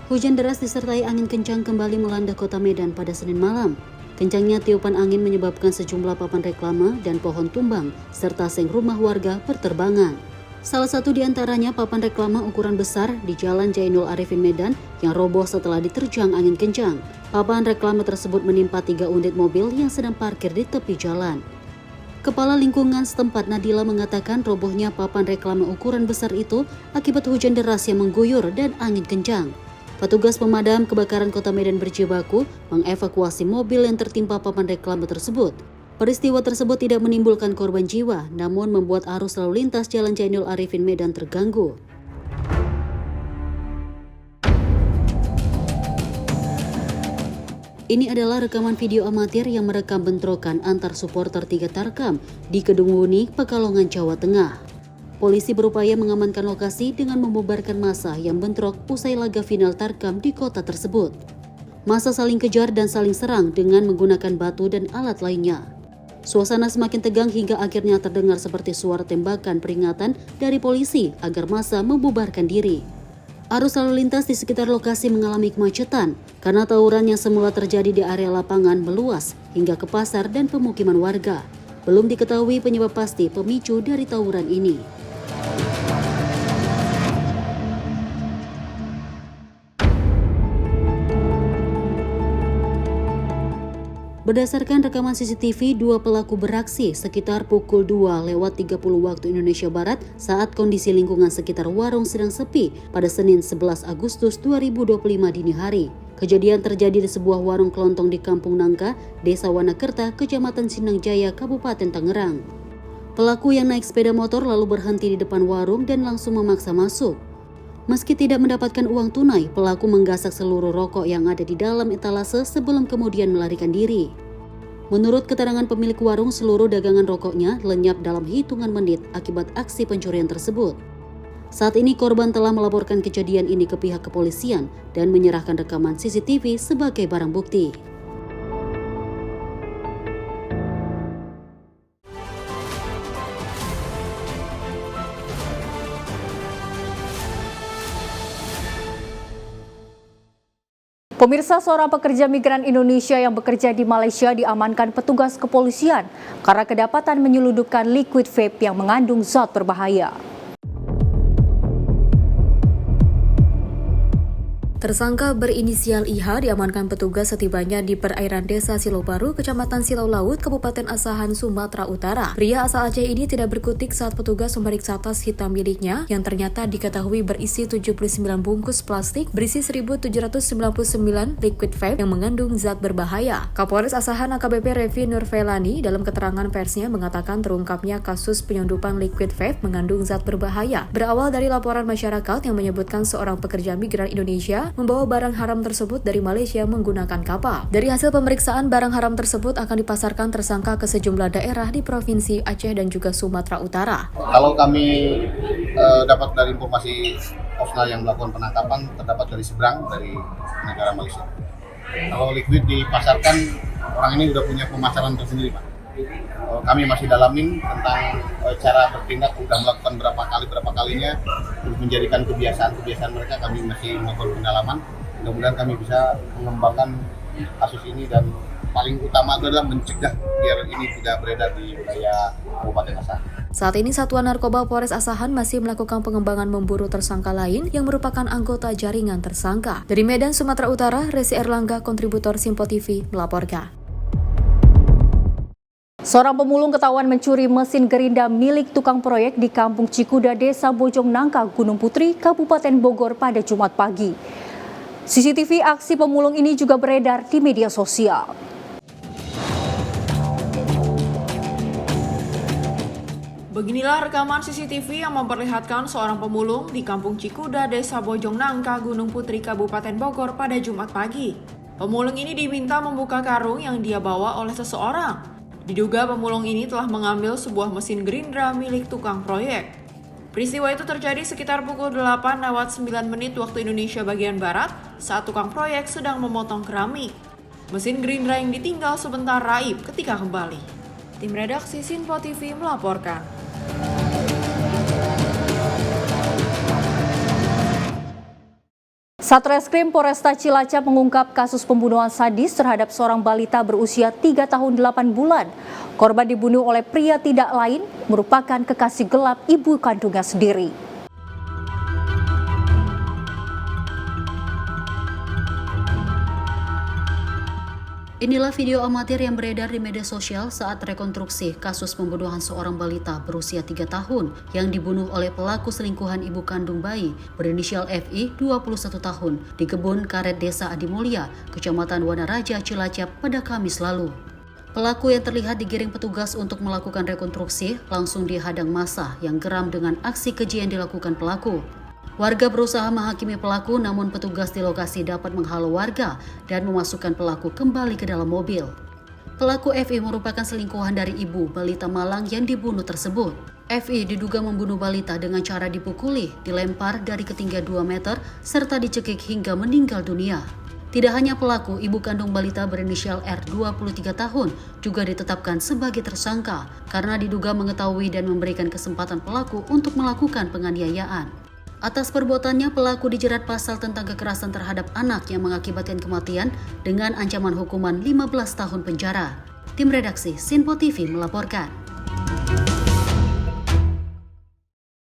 Hujan deras disertai angin kencang kembali melanda kota Medan pada Senin malam. Kencangnya tiupan angin menyebabkan sejumlah papan reklame dan pohon tumbang, serta seng rumah warga berterbangan. Salah satu di antaranya papan reklame ukuran besar di Jalan Jainul Arifin Medan yang roboh setelah diterjang angin kencang. Papan reklame tersebut menimpa 3 unit mobil yang sedang parkir di tepi jalan. Kepala Lingkungan setempat Nadila mengatakan robohnya papan reklame ukuran besar itu akibat hujan deras yang mengguyur dan angin kencang. Petugas pemadam kebakaran Kota Medan berjibaku mengevakuasi mobil yang tertimpa papan reklame tersebut. Peristiwa tersebut tidak menimbulkan korban jiwa, namun membuat arus lalu lintas Jalan Jainul Arifin Medan terganggu. Ini adalah rekaman video amatir yang merekam bentrokan antar supporter Tiga Tarkam di Kedung Wuni, Pekalongan, Jawa Tengah. Polisi berupaya mengamankan lokasi dengan membubarkan massa yang bentrok usai laga final Tarkam di kota tersebut. Massa saling kejar dan saling serang dengan menggunakan batu dan alat lainnya. Suasana semakin tegang hingga akhirnya terdengar seperti suara tembakan peringatan dari polisi agar massa membubarkan diri. Arus lalu lintas di sekitar lokasi mengalami kemacetan karena tawuran yang semula terjadi di area lapangan meluas hingga ke pasar dan pemukiman warga. Belum diketahui penyebab pasti pemicu dari tawuran ini. Berdasarkan rekaman CCTV, dua pelaku beraksi sekitar pukul 2:30 waktu Indonesia Barat saat kondisi lingkungan sekitar warung sedang sepi pada Senin 11 Agustus 2025 dini hari. Kejadian terjadi di sebuah warung kelontong di Kampung Nangka, Desa Wanakerta, Kecamatan Sindang Jaya, Kabupaten Tangerang. Pelaku yang naik sepeda motor lalu berhenti di depan warung dan langsung memaksa masuk. Meski tidak mendapatkan uang tunai, pelaku menggasak seluruh rokok yang ada di dalam etalase sebelum kemudian melarikan diri. Menurut keterangan pemilik warung, seluruh dagangan rokoknya lenyap dalam hitungan menit akibat aksi pencurian tersebut. Saat ini korban telah melaporkan kejadian ini ke pihak kepolisian dan menyerahkan rekaman CCTV sebagai barang bukti. Pemirsa, seorang pekerja migran Indonesia yang bekerja di Malaysia diamankan petugas kepolisian karena kedapatan menyelundupkan liquid vape yang mengandung zat berbahaya. Tersangka berinisial IH diamankan petugas setibanya di perairan Desa Silau Baru, Kecamatan Silau Laut, Kabupaten Asahan, Sumatera Utara. Pria asal Aceh ini tidak berkutik saat petugas memeriksa tas hitam miliknya yang ternyata diketahui berisi 79 bungkus plastik berisi 1.799 liquid vape yang mengandung zat berbahaya. Kapolres Asahan AKBP Revi Nurfelani dalam keterangan persnya mengatakan terungkapnya kasus penyelundupan liquid vape mengandung zat berbahaya berawal dari laporan masyarakat yang menyebutkan seorang pekerja migran Indonesia membawa barang haram tersebut dari Malaysia menggunakan kapal. Dari hasil pemeriksaan, barang haram tersebut akan dipasarkan tersangka ke sejumlah daerah di Provinsi Aceh dan juga Sumatera Utara. Kalau kami dapat dari informasi Osnal yang melakukan penangkapan terdapat dari seberang dari negara Malaysia. Kalau liquid dipasarkan, orang ini sudah punya pemasaran tersendiri, Pak. Kami masih dalamin tentang cara bertindak, sudah melakukan berapa kalinya untuk menjadikan kebiasaan mereka. Kami masih melakukan pendalaman. Mudah-mudahan kami bisa mengembangkan kasus ini dan paling utama adalah mencegah biar ini tidak beredar di wilayah Kabupaten Asahan. Saat ini Satuan Narkoba Polres Asahan masih melakukan pengembangan memburu tersangka lain yang merupakan anggota jaringan tersangka. Dari Medan, Sumatera Utara, Resi Erlangga, kontributor Simpo TV, melaporkan. Seorang pemulung ketahuan mencuri mesin gerinda milik tukang proyek di Kampung Cikuda, Desa Bojong Nangka, Gunung Putri, Kabupaten Bogor pada Jumat pagi. CCTV aksi pemulung ini juga beredar di media sosial. Beginilah rekaman CCTV yang memperlihatkan seorang pemulung di Kampung Cikuda, Desa Bojong Nangka, Gunung Putri, Kabupaten Bogor pada Jumat pagi. Pemulung ini diminta membuka karung yang dia bawa oleh seseorang. Diduga pemulung ini telah mengambil sebuah mesin gerindra milik tukang proyek. Peristiwa itu terjadi sekitar pukul 8:09 waktu Indonesia bagian Barat saat tukang proyek sedang memotong keramik. Mesin gerindra yang ditinggal sebentar raib ketika kembali. Tim redaksi Simpo TV melaporkan. Satreskrim Polresta Cilacap mengungkap kasus pembunuhan sadis terhadap seorang balita berusia 3 tahun 8 bulan. Korban dibunuh oleh pria tidak lain merupakan kekasih gelap ibu kandungnya sendiri. Inilah video amatir yang beredar di media sosial saat rekonstruksi kasus pembunuhan seorang balita berusia 3 tahun yang dibunuh oleh pelaku selingkuhan ibu kandung bayi berinisial FI 21 tahun di kebun karet Desa Adimulya, Kecamatan Wanaraja, Cilacap pada Kamis lalu. Pelaku yang terlihat digiring petugas untuk melakukan rekonstruksi langsung dihadang massa yang geram dengan aksi keji yang dilakukan pelaku. Warga berusaha menghakimi pelaku, namun petugas di lokasi dapat menghalau warga dan memasukkan pelaku kembali ke dalam mobil. Pelaku FI merupakan selingkuhan dari ibu balita Malang yang dibunuh tersebut. FI diduga membunuh balita dengan cara dipukuli, dilempar dari ketinggian 2 meter, serta dicekik hingga meninggal dunia. Tidak hanya pelaku, ibu kandung balita berinisial R 23 tahun juga ditetapkan sebagai tersangka karena diduga mengetahui dan memberikan kesempatan pelaku untuk melakukan penganiayaan. Atas perbuatannya, pelaku dijerat pasal tentang kekerasan terhadap anak yang mengakibatkan kematian dengan ancaman hukuman 15 tahun penjara. Tim redaksi Sinpo TV melaporkan.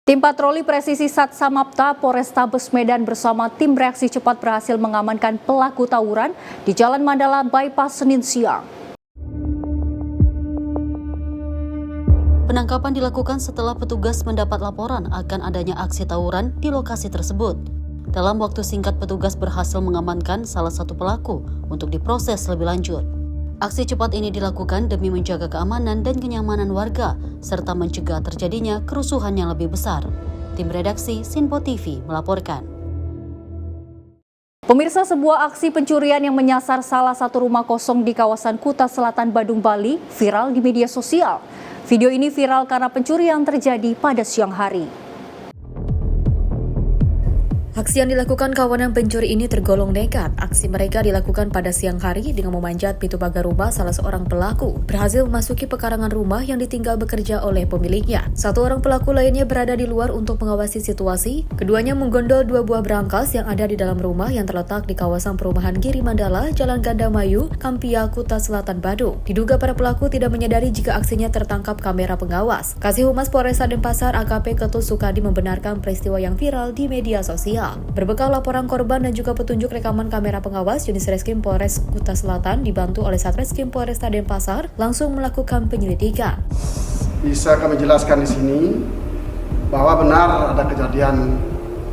Tim patroli presisi Satsamapta Polrestabes Medan bersama tim reaksi cepat berhasil mengamankan pelaku tawuran di Jalan Mandala Bypass Senin siang. Penangkapan dilakukan setelah petugas mendapat laporan akan adanya aksi tawuran di lokasi tersebut. Dalam waktu singkat, petugas berhasil mengamankan salah satu pelaku untuk diproses lebih lanjut. Aksi cepat ini dilakukan demi menjaga keamanan dan kenyamanan warga, serta mencegah terjadinya kerusuhan yang lebih besar. Tim redaksi Sinpo TV melaporkan. Pemirsa, sebuah aksi pencurian yang menyasar salah satu rumah kosong di kawasan Kuta Selatan, Badung, Bali viral di media sosial. Video ini viral karena pencurian terjadi pada siang hari. Aksi yang dilakukan kawanan pencuri ini tergolong nekat. Aksi mereka dilakukan pada siang hari dengan memanjat pintu pagar rumah salah seorang pelaku. Berhasil memasuki pekarangan rumah yang ditinggal bekerja oleh pemiliknya. Satu orang pelaku lainnya berada di luar untuk mengawasi situasi. Keduanya menggondol 2 buah brankas yang ada di dalam rumah yang terletak di kawasan perumahan Giri Mandala, Jalan Gandamayu, Kampia, Kuta Selatan, Badung. Diduga para pelaku tidak menyadari jika aksinya tertangkap kamera pengawas. Kasih Humas Polresta Denpasar AKP Ketut Sukadi membenarkan peristiwa yang viral di media sosial. Berbekal laporan korban dan juga petunjuk rekaman kamera pengawas, Unit Reskrim Polres Kuta Selatan dibantu oleh Satreskrim Polresta Denpasar langsung melakukan penyelidikan. Bisa kami jelaskan di sini bahwa benar ada kejadian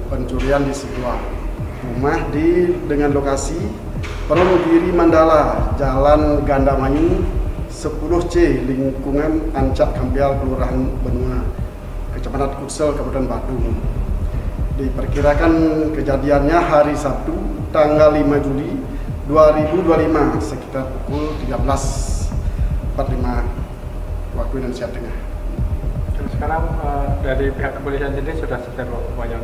pencurian di sebuah rumah dengan lokasi Perum Giri Mandala, Jalan Gandamayu 10C, lingkungan Ancak Kampial, Kelurahan Benua, Kecamatan Kutsel, Kabupaten Badung. Diperkirakan kejadiannya hari Sabtu tanggal 5 Juli 2025 sekitar pukul 13.45 waktu Indonesia Tengah. Sekarang dari pihak kepolisian sendiri sudah sedang upaya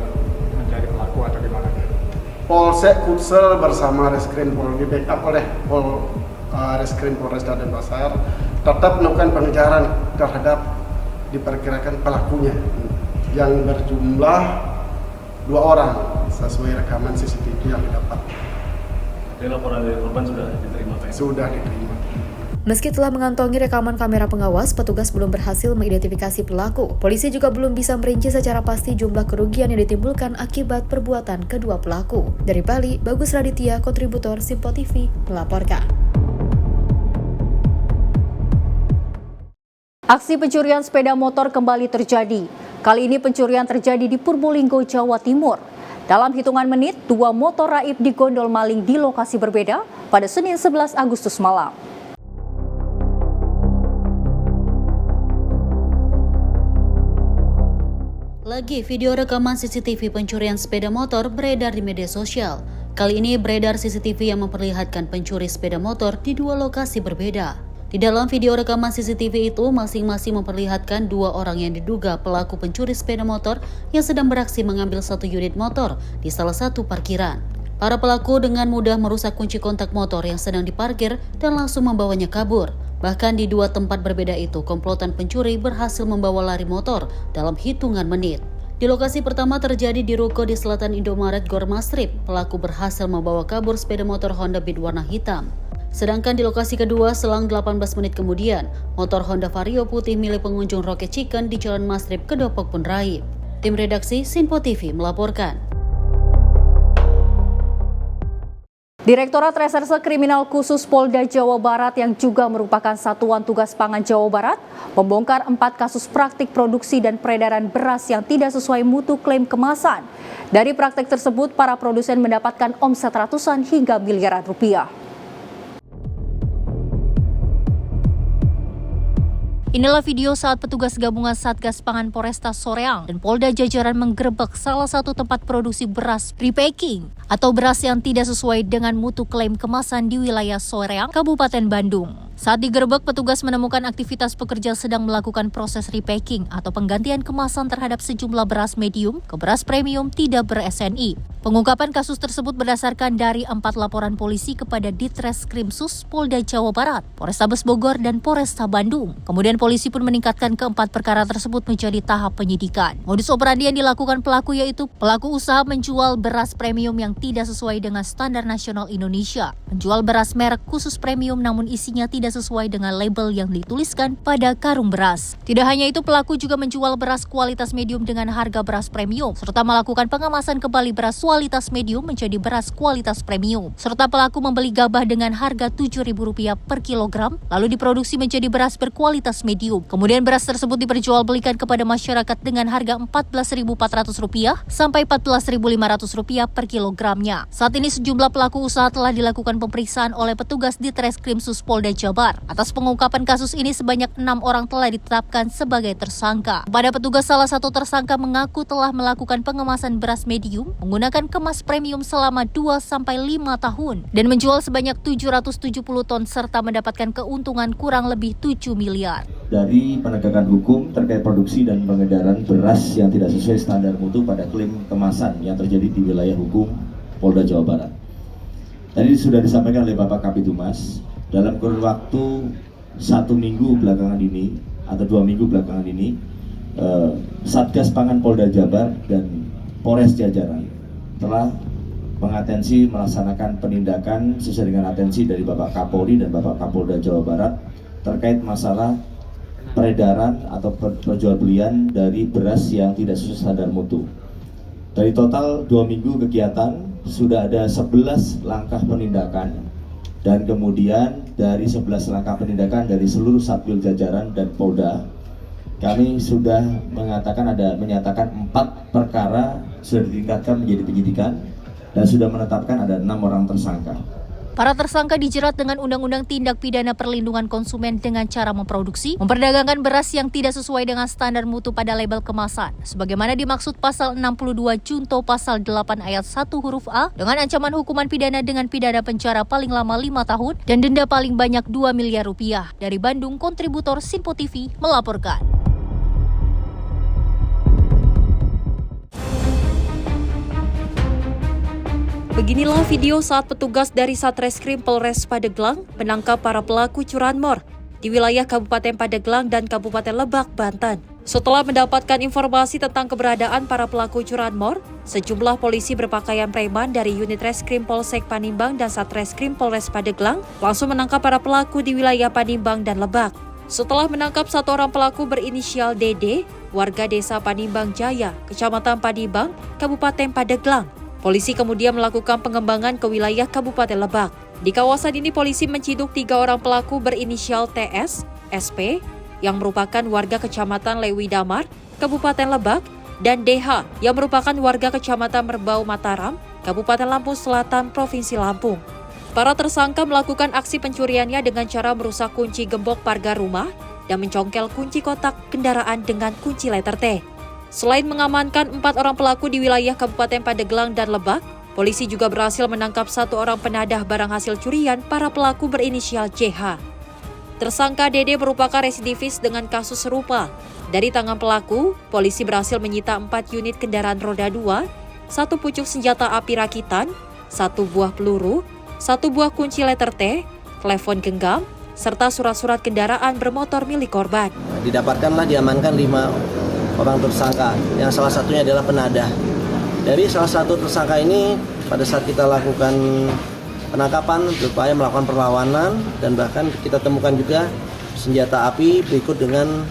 mencari pelaku atau gimana? Polsek Kutsel bersama Reskrim Polri backup oleh Reskrim Polresta Denpasar tetap melakukan pengejaran terhadap diperkirakan pelakunya yang berjumlah 2 orang sesuai rekaman CCTV yang didapat. Jadi laporan dari korban sudah diterima, Pak? Sudah diterima. Meski telah mengantongi rekaman kamera pengawas, petugas belum berhasil mengidentifikasi pelaku. Polisi juga belum bisa merinci secara pasti jumlah kerugian yang ditimbulkan akibat perbuatan kedua pelaku. Dari Bali, Bagus Raditya, kontributor Sinpo TV, melaporkan. Aksi pencurian sepeda motor kembali terjadi. Kali ini pencurian terjadi di Purbolinggo, Jawa Timur. Dalam hitungan menit, 2 motor raib digondol maling di lokasi berbeda pada Senin 11 Agustus malam. Lagi video rekaman CCTV pencurian sepeda motor beredar di media sosial. Kali ini beredar CCTV yang memperlihatkan pencuri sepeda motor di 2 lokasi berbeda. Di dalam video rekaman CCTV itu, masing-masing memperlihatkan 2 orang yang diduga pelaku pencuri sepeda motor yang sedang beraksi mengambil 1 unit motor di salah satu parkiran. Para pelaku dengan mudah merusak kunci kontak motor yang sedang diparkir dan langsung membawanya kabur. Bahkan di 2 tempat berbeda itu, komplotan pencuri berhasil membawa lari motor dalam hitungan menit. Di lokasi pertama terjadi di ruko di selatan Indomaret Gor Mastrip, pelaku berhasil membawa kabur sepeda motor Honda Beat warna hitam. Sedangkan di lokasi kedua, selang 18 menit kemudian, motor Honda Vario putih milik pengunjung Rocket Chicken di Jalan Mastrip Kedopok pun raib. Tim redaksi Sinpo TV melaporkan. Direktorat Reserse Kriminal Khusus Polda Jawa Barat yang juga merupakan Satuan Tugas Pangan Jawa Barat membongkar 4 kasus praktik produksi dan peredaran beras yang tidak sesuai mutu klaim kemasan. Dari praktik tersebut, para produsen mendapatkan omset ratusan hingga miliaran rupiah. Inilah video saat petugas gabungan Satgas Pangan Polresta Soreang dan Polda jajaran menggerebek salah satu tempat produksi beras repacking atau beras yang tidak sesuai dengan mutu klaim kemasan di wilayah Soreang, Kabupaten Bandung. Saat digerebek, petugas menemukan aktivitas pekerja sedang melakukan proses repacking atau penggantian kemasan terhadap sejumlah beras medium ke beras premium tidak ber-SNI. Pengungkapan kasus tersebut berdasarkan dari 4 laporan polisi kepada Ditreskrimsus Polda Jawa Barat, Polrestabes Bogor, dan Polresta Bandung. Kemudian polisi pun meningkatkan keempat perkara tersebut menjadi tahap penyidikan. Modus operandi yang dilakukan pelaku yaitu pelaku usaha menjual beras premium yang tidak sesuai dengan standar nasional Indonesia, menjual beras merek khusus premium namun isinya tidak sesuai dengan label yang dituliskan pada karung beras. Tidak hanya itu, pelaku juga menjual beras kualitas medium dengan harga beras premium, serta melakukan pengemasan kembali beras kualitas medium menjadi beras kualitas premium. Serta pelaku membeli gabah dengan harga Rp7.000 per kilogram, lalu diproduksi menjadi beras berkualitas medium. Kemudian beras tersebut diperjualbelikan kepada masyarakat dengan harga Rp14.400 sampai Rp14.500 per kilogramnya. Saat ini sejumlah pelaku usaha telah dilakukan pemeriksaan oleh petugas Ditreskrimsus Polda Jabar. Atas pengungkapan kasus ini sebanyak 6 orang telah ditetapkan sebagai tersangka. Pada petugas, salah satu tersangka mengaku telah melakukan pengemasan beras medium menggunakan kemas premium selama 2-5 tahun dan menjual sebanyak 770 ton serta mendapatkan keuntungan kurang lebih 7 miliar. Dari penegakan hukum terkait produksi dan pengedaran beras yang tidak sesuai standar mutu pada klaim kemasan yang terjadi di wilayah hukum Polda Jawa Barat. Tadi sudah disampaikan oleh Bapak Kabitumas, dalam kurun waktu 1 minggu belakangan ini atau 2 minggu belakangan ini, Satgas Pangan Polda Jabar dan Polres jajaran telah mengatensi melaksanakan penindakan sesuai dengan atensi dari Bapak Kapolri dan Bapak Kapolda Jawa Barat terkait masalah peredaran atau perjualbelian dari beras yang tidak sesuai standar mutu. Dari total 2 minggu kegiatan sudah ada 11 langkah penindakan. Dan kemudian dari 11 langkah penindakan dari seluruh Satwil jajaran dan Polda, kami sudah menyatakan 4 perkara sudah ditingkatkan menjadi penyidikan dan sudah menetapkan ada 6 orang tersangka. Para tersangka dijerat dengan Undang-Undang Tindak Pidana Perlindungan Konsumen dengan cara memproduksi, memperdagangkan beras yang tidak sesuai dengan standar mutu pada label kemasan, sebagaimana dimaksud Pasal 62 Junto Pasal 8 Ayat 1 huruf A dengan ancaman hukuman pidana dengan pidana penjara paling lama 5 tahun dan denda paling banyak 2 miliar rupiah. Dari Bandung, kontributor Sinpo TV melaporkan. Beginilah video saat petugas dari Satreskrim Polres Pandeglang menangkap para pelaku curanmor di wilayah Kabupaten Pandeglang dan Kabupaten Lebak, Banten. Setelah mendapatkan informasi tentang keberadaan para pelaku curanmor, sejumlah polisi berpakaian preman dari unit Reskrim Polsek Panimbang dan Satreskrim Polres Pandeglang langsung menangkap para pelaku di wilayah Panimbang dan Lebak. Setelah menangkap 1 orang pelaku berinisial DD, warga desa Panimbang Jaya, Kecamatan Panimbang, Kabupaten Pandeglang, polisi kemudian melakukan pengembangan ke wilayah Kabupaten Lebak. Di kawasan ini polisi menciduk 3 orang pelaku berinisial TS, SP, yang merupakan warga Kecamatan Lewi Damar, Kabupaten Lebak, dan DH, yang merupakan warga Kecamatan Merbau Mataram, Kabupaten Lampung Selatan, Provinsi Lampung. Para tersangka melakukan aksi pencuriannya dengan cara merusak kunci gembok pagar rumah dan mencongkel kunci kotak kendaraan dengan kunci letter T. Selain mengamankan 4 orang pelaku di wilayah Kabupaten Pandeglang dan Lebak, polisi juga berhasil menangkap 1 orang penadah barang hasil curian para pelaku berinisial JH. Tersangka DD merupakan residivis dengan kasus serupa. Dari tangan pelaku, polisi berhasil menyita 4 unit kendaraan roda 2, 1 pucuk senjata api rakitan, 1 buah peluru, 1 buah kunci letter T, telepon genggam, serta surat-surat kendaraan bermotor milik korban. Didapatkanlah diamankan 5 orang tersangka, yang salah satunya adalah penadah. Dari salah satu tersangka ini, pada saat kita lakukan penangkapan, berupaya melakukan perlawanan, dan bahkan kita temukan juga senjata api berikut dengan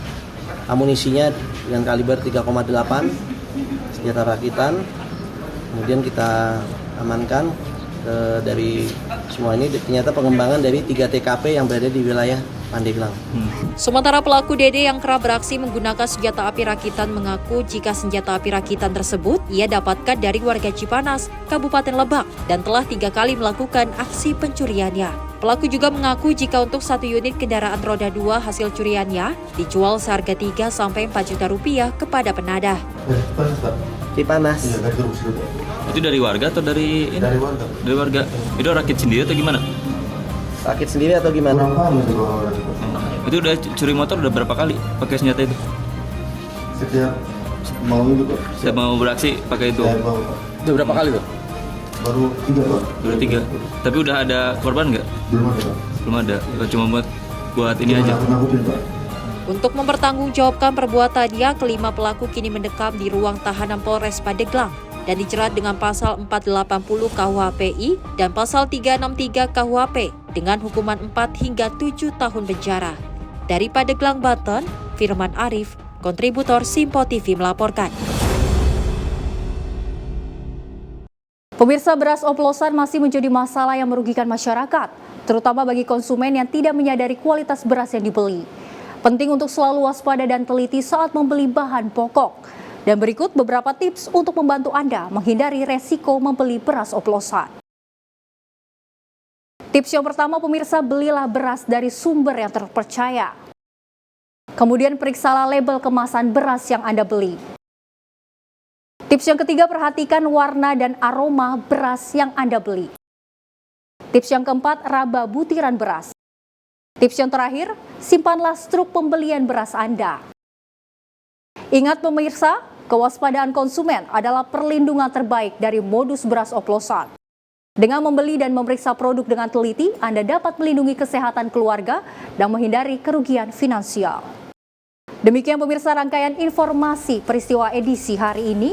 amunisinya dengan kaliber 3,8, senjata rakitan. Kemudian kita amankan dari semua ini ternyata pengembangan dari 3 TKP yang berada di wilayah Pandeglang. Sementara pelaku DD yang kerap beraksi menggunakan senjata api rakitan mengaku jika senjata api rakitan tersebut ia dapatkan dari warga Cipanas, Kabupaten Lebak, dan telah 3 kali melakukan aksi pencuriannya. Pelaku juga mengaku jika untuk 1 unit kendaraan roda 2 hasil curiannya dijual seharga 3 sampai 4 juta rupiah kepada penadah. Cipanas. Itu dari warga atau dari ini? Dari warga. Itu rakit sendiri atau gimana? Rakit sendiri atau gimana? Itu udah curi motor udah berapa kali pakai senjata itu? Setiap mau itu Pak. Setiap mau beraksi pakai itu. Udah berapa kali Pak? Baru 3 Pak. Udah 3. Tapi udah ada korban nggak? Belum ada Pak. Belum ada. Cuma buat ini aja. Untuk mempertanggungjawabkan perbuatannya, kelima pelaku kini mendekam di ruang tahanan Polres Pandeglang dan dijerat dengan pasal 480 KUHPI dan pasal 363 KUHP dengan hukuman 4 hingga 7 tahun penjara. Dari Pandeglang, Banten, Firman Arif, kontributor Simpo TV melaporkan. Pemirsa, beras oplosan masih menjadi masalah yang merugikan masyarakat, terutama bagi konsumen yang tidak menyadari kualitas beras yang dibeli. Penting untuk selalu waspada dan teliti saat membeli bahan pokok. Dan berikut beberapa tips untuk membantu Anda menghindari resiko membeli beras oplosan. Tips yang pertama, pemirsa, belilah beras dari sumber yang terpercaya. Kemudian periksalah label kemasan beras yang Anda beli. Tips yang ketiga, perhatikan warna dan aroma beras yang Anda beli. Tips yang keempat, raba butiran beras. Tips yang terakhir, simpanlah struk pembelian beras Anda. Ingat pemirsa, kewaspadaan konsumen adalah perlindungan terbaik dari modus beras oplosan. Dengan membeli dan memeriksa produk dengan teliti, Anda dapat melindungi kesehatan keluarga dan menghindari kerugian finansial. Demikian pemirsa rangkaian informasi peristiwa edisi hari ini.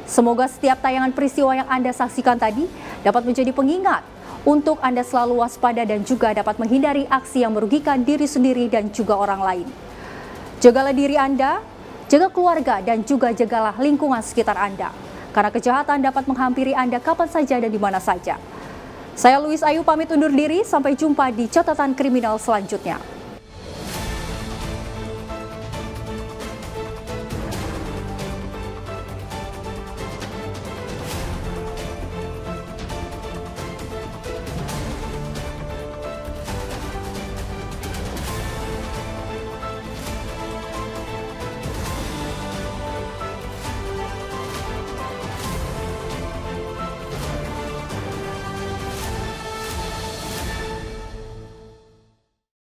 Semoga setiap tayangan peristiwa yang Anda saksikan tadi dapat menjadi pengingat untuk Anda selalu waspada dan juga dapat menghindari aksi yang merugikan diri sendiri dan juga orang lain. Jagalah diri Anda, jaga keluarga, dan juga jagalah lingkungan sekitar Anda. Karena kejahatan dapat menghampiri Anda kapan saja dan di mana saja. Saya Louis Ayu pamit undur diri, sampai jumpa di catatan kriminal selanjutnya.